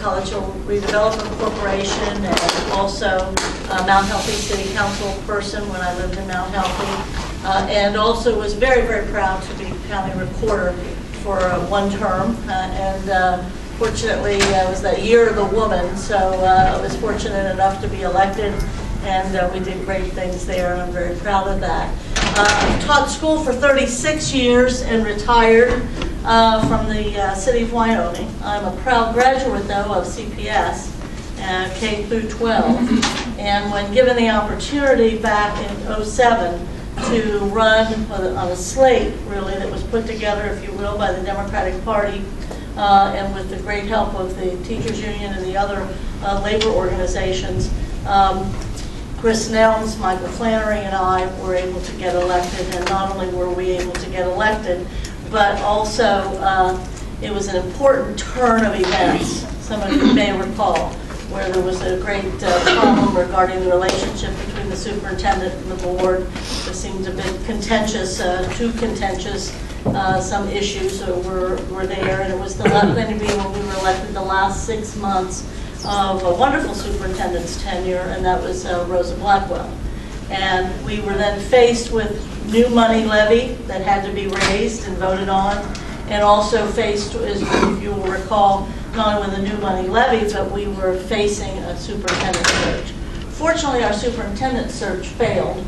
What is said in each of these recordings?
College Hill Redevelopment Corporation, and also Mount Healthy City Council person when I lived in Mount Healthy, and also was very, very proud to be county recorder for one term, and fortunately I was the year of the woman, so I was fortunate enough to be elected, and we did great things there, and I'm very proud of that. I've taught school for 36 years and retired from the city of Wyoming. I'm a proud graduate, though, of CPS, K through 12. And when given the opportunity back in '07 to run on a slate, really, that was put together, if you will, by the Democratic Party, and with the great help of the Teachers Union and the other labor organizations, Chris Nelms, Michael Flannery, and I were able to get elected, and not only were we able to get elected, but also it was an important turn of events, some of you may recall, where there was a great problem regarding the relationship between the superintendent and the board. It seemed a bit contentious, too contentious. Some issues were there, and it was going to be when we were elected the last 6 months of a wonderful superintendent's tenure, and that was Rosa Blackwell. And we were then faced with new money levy that had to be raised and voted on, and also faced, as you will recall, not only with the new money levy, but we were facing a superintendent search. Fortunately, our superintendent search failed,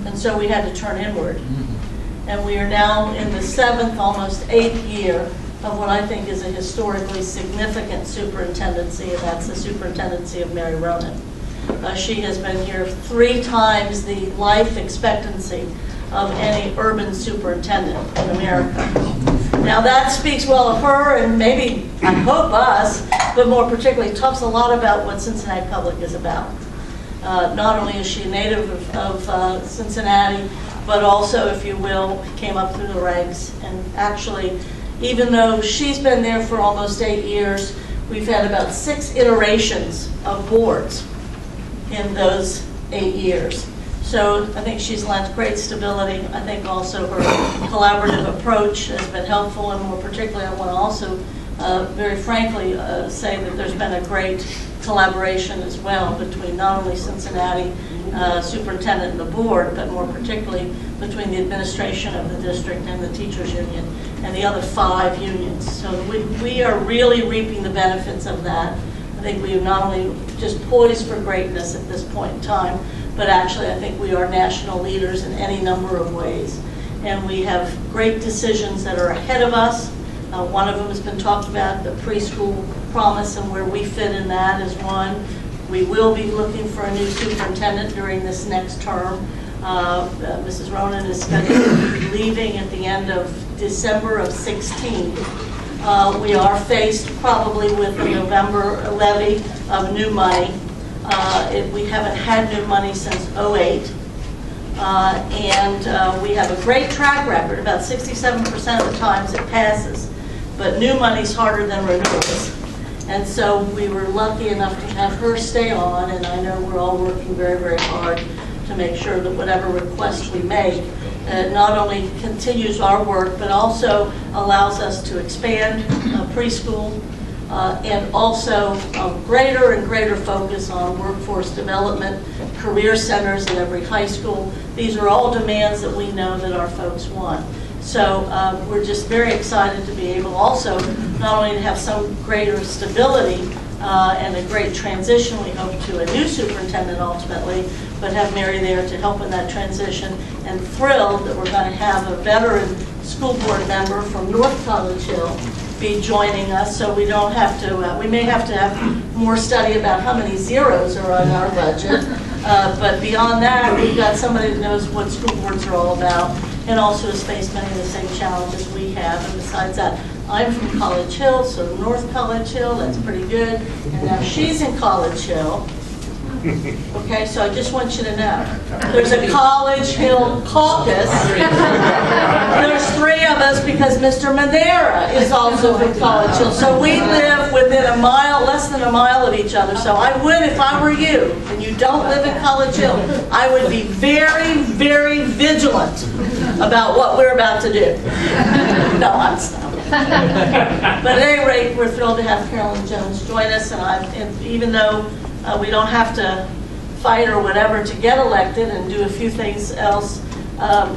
and so we had to turn inward. And we are now in the 7th, almost 8th year of what I think is a historically significant superintendency, and that's the superintendency of Mary Ronan. She has been here 3 times the life expectancy of any urban superintendent in America. Now that speaks well of her, and maybe, I hope, us, but more particularly talks a lot about what Cincinnati Public is about. Not only is she a native of Cincinnati, but also, if you will, came up through the ranks, and actually, even though she's been there for almost 8 years, we've had about 6 iterations of boards in those 8 years. So I think she's lent great stability. I think also her collaborative approach has been helpful, and more particularly I want to also very frankly say that there's been a great collaboration as well between not only Cincinnati superintendent and the board, but more particularly between the administration of the district and the teachers union and the other 5 unions. So we are really reaping the benefits of that. I think we are not only just poised for greatness at this point in time, but actually I think we are national leaders in any number of ways. And we have great decisions that are ahead of us. One of them has been talked about, the preschool promise, and where we fit in that is one. We will be looking for a new superintendent during this next term. Mrs. Ronan is scheduled to be leaving at the end of December of 16. We are faced probably with a November levy of new money. We haven't had new money since '08. And we have a great track record. About 67% of the times it passes. But new money's harder than renewals. And so we were lucky enough to have her stay on, and I know we're all working very, very hard to make sure that whatever request we make not only continues our work, but also allows us to expand preschool, and also a greater and greater focus on workforce development, career centers in every high school. These are all demands that we know that our folks want. So we're just very excited to be able also not only to have some greater stability and a great transition, we hope, to a new superintendent ultimately, but have Mary there to help in that transition, and thrilled that we're going to have a veteran school board member from North College Hill be joining us, so we don't have to, we may have to have more study about how many zeros are on our budget, but beyond that, we've got somebody that knows what school boards are all about, and also has faced many of the same challenges we have. And besides that, I'm from College Hill, so North College Hill, that's pretty good, and now she's in College Hill. Okay, so I just want you to know, there's a College Hill caucus. There's 3 of us because Mr. Madera is also from College Hill. So we live within a mile, less than a mile of each other. So I would, if I were you, and you don't live in College Hill, I would be very, very vigilant about what we're about to do. No, I'm not. But at any rate, we're thrilled to have Carolyn Jones join us, and even though we don't have to fight or whatever to get elected and do a few things else,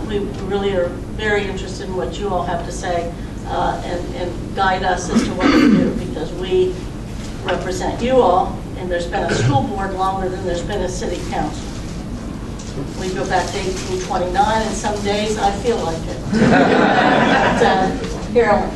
we really are very interested in what you all have to say and guide us as to what to do, because we represent you all, and there's been a school board longer than there's been a city council. We go back to 1829, and some days I feel like it. But, Carolyn.